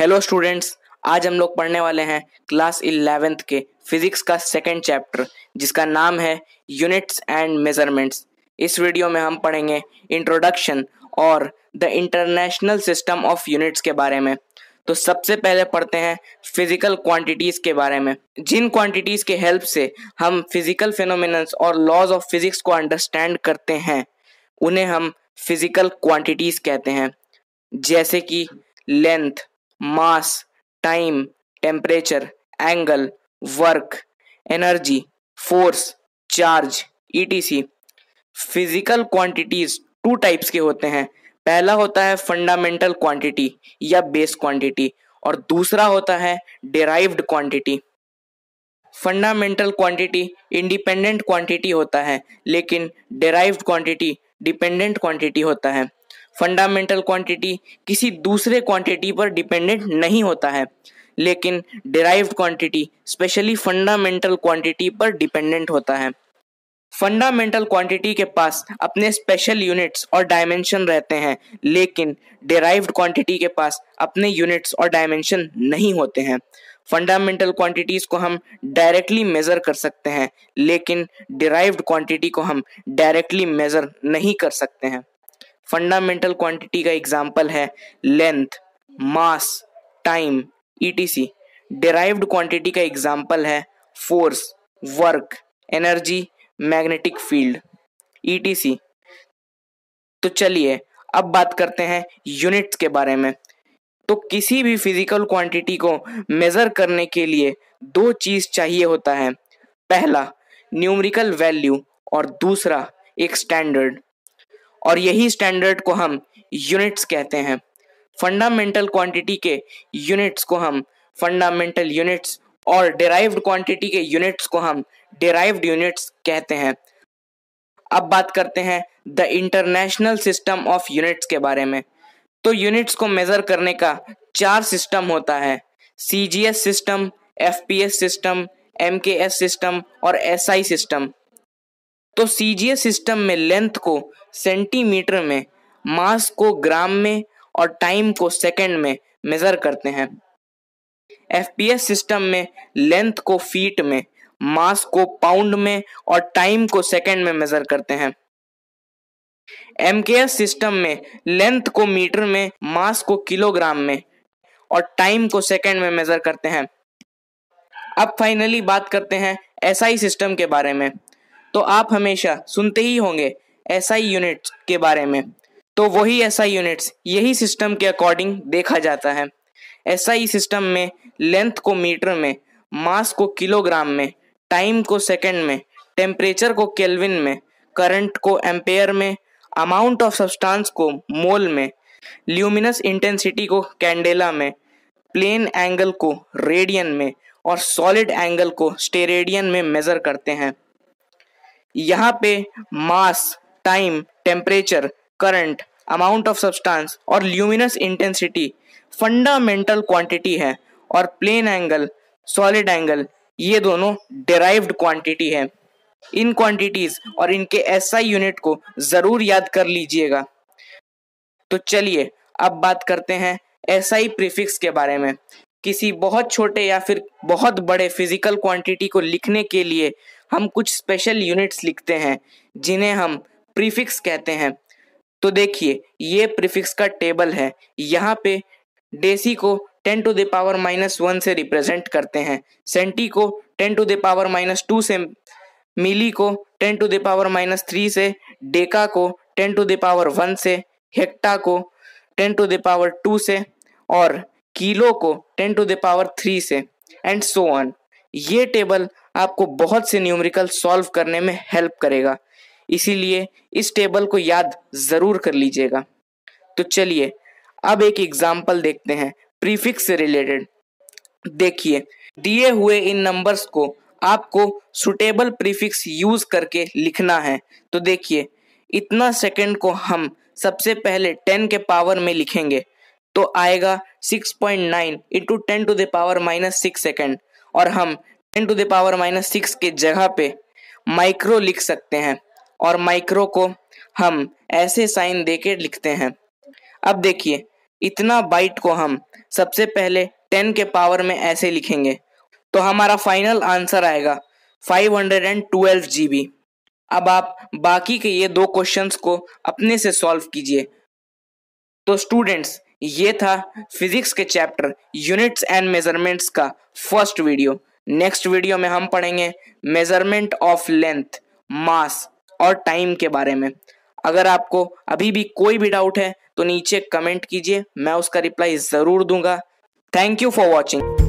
Hello students, आज हम लोग पढ़ने वाले हैं क्लास 11th के फिजिक्स का सेकंड चैप्टर जिसका नाम है यूनिट्स एंड मेजरमेंट्स। इस वीडियो में हम पढ़ेंगे इंट्रोडक्शन और the international system of units के बारे में। तो सबसे पहले पढ़ते हैं फिजिकल क्वांटिटीज के बारे में। जिन क्वांटिटीज के हेल्प से हम फिजिकल फिनोमिनन्स और लॉज ऑफ फिजिक्स को अंडरस्टैंड करते हैं उन्हें हम फिजिकल क्वांटिटीज कहते हैं, जैसे कि length, mass, time, temperature, angle, work, energy, force, charge, ETC. Physical quantities two types के होते हैं। पहला होता है फंडामेंटल क्वांटिटी या बेस क्वांटिटी और दूसरा होता है derived quantity. Fundamental quantity independent quantity होता है, लेकिन डिराइव्ड क्वांटिटी डिपेंडेंट क्वांटिटी होता है। फंडामेंटल क्वांटिटी किसी दूसरे क्वांटिटी पर डिपेंडेंट नहीं होता है, लेकिन derived quantity specially fundamental quantity पर डिपेंडेंट होता है। फंडामेंटल क्वांटिटी के पास अपने स्पेशल यूनिट्स और डायमेंशन रहते हैं, लेकिन डिराइव्ड क्वांटिटी के पास अपने यूनिट्स और डायमेंशन नहीं होते हैं। फंडामेंटल क्वांटिटीज को हम डायरेक्टली मेजर कर सकते हैं, लेकिन डिराइव्ड क्वांटिटी को हम डायरेक्टली मेजर नहीं कर सकते हैं। फंडामेंटल क्वांटिटी का एग्जाम्पल है length, mass, time, etc. Derived quantity का एग्जाम्पल है force, work, energy, magnetic field, etc. तो चलिए अब बात करते हैं यूनिट्स के बारे में। तो किसी भी फिजिकल क्वांटिटी को मेजर करने के लिए दो चीज चाहिए होता है। पहला न्यूमेरिकल वैल्यू और दूसरा एक स्टैंडर्ड, और यही स्टैंडर्ड को हम यूनिट्स कहते हैं। फंडामेंटल क्वांटिटी के यूनिट्स को हम फंडामेंटल यूनिट्स और डिराइव्ड क्वांटिटी के यूनिट्स को हम डिराइव्ड यूनिट्स कहते हैं। अब बात करते हैं the international system of units के बारे में। तो यूनिट्स को मेजर करने का 4 सिस्टम होता है: CGS system, FPS system, MKS system और एसआई सिस्टम। तो सीजीएस सिस्टम में लेंथ को सेंटीमीटर में, मास को ग्राम में और टाइम को सेकंड में मेजर करते हैं। एफपीएस सिस्टम में लेंथ को फीट में, मास को पाउंड में और टाइम को सेकंड में मेजर करते हैं। एमकेएस सिस्टम में लेंथ को मीटर में, मास को किलोग्राम में और टाइम को सेकंड में मेजर करते हैं। अब फाइनली बात करते हैं एसआई सिस्टम के बारे में। तो आप हमेशा सुनते ही होंगे एसआई यूनिट्स के बारे में। तो वही एसआई यूनिट्स यही सिस्टम के अकॉर्डिंग देखा जाता है। एसआई सिस्टम में लेंथ को मीटर में, मास को किलोग्राम में, टाइम को सेकंड में, टेम्परेचर को केल्विन में, करंट को एम्पेयर में, अमाउंट ऑफ सब्सटेंस को मोल में, ल्यूमिनस इंटेंसिटी को कैंडेला में, प्लेन एंगल को रेडियन में और सॉलिड एंगल को स्टेरेडियन में मेजर करते हैं। यहाँ पे mass, time, temperature, current, amount of substance और ल्यूमिनस इंटेंसिटी फंडामेंटल क्वांटिटी है और प्लेन एंगल, सॉलिड एंगल ये दोनों डिराइव्ड क्वांटिटी है। इन क्वांटिटीज और इनके एसआई यूनिट को जरूर याद कर लीजिएगा। तो चलिए अब बात करते हैं एसआई प्रीफिक्स के बारे में। किसी बहुत छोटे या फिर बहुत बड़े फिजिकल क्वांटिटी को लिखने के लिए हम कुछ स्पेशल यूनिट्स लिखते हैं जिन्हें हम प्रीफिक्स कहते हैं। तो देखिए ये प्रीफिक्स का टेबल है। यहाँ पे डेसी को 10 to the power -1 से रिप्रेजेंट करते हैं, सेंटी को 10 to the power -2 से, मिली को 10 to the power -3 से, डेका को 10 to the power 1 से, हेक्टा को 10 to the power 2 से और किलो को 10 to the power 3 से, एंड सो ऑन। ये टेबल आपको बहुत से न्यूमेरिकल सॉल्व करने में हेल्प करेगा, इसीलिए इस टेबल को याद जरूर कर लीजिएगा। तो चलिए अब एक एग्जाम्पल देखते हैं प्रीफिक्स से रिलेटेड। देखिए दिए हुए इन नंबर्स को आपको सुटेबल प्रीफिक्स यूज करके लिखना है। तो देखिए इतना सेकंड को हम सबसे पहले 10 के पावर में लिखेंगे तो आएगा 6.9 into 10 to the power -6 second, और हम 10 to the power -6 के जगह पे माइक्रो लिख सकते हैं और माइक्रो को हम ऐसे साइन देके लिखते हैं। अब देखिए इतना बाइट को हम सबसे पहले 10 के पावर में ऐसे लिखेंगे तो हमारा फाइनल आंसर आएगा 512 GB। अब आप बाकी के ये दो क्वेश्चंस को अपने से सॉल्व कीजिए। तो स्टूडेंट्स, ये था फिजिक्स के चैप्टर यूनिट्स एंड मेजरमेंट्स का फर्स्ट वीडियो। नेक्स्ट वीडियो में हम पढ़ेंगे मेजरमेंट ऑफ लेंथ, मास और टाइम के बारे में। अगर आपको अभी भी कोई भी डाउट है तो नीचे कमेंट कीजिए, मैं उसका रिप्लाई ज़रूर दूंगा। Thank you for watching.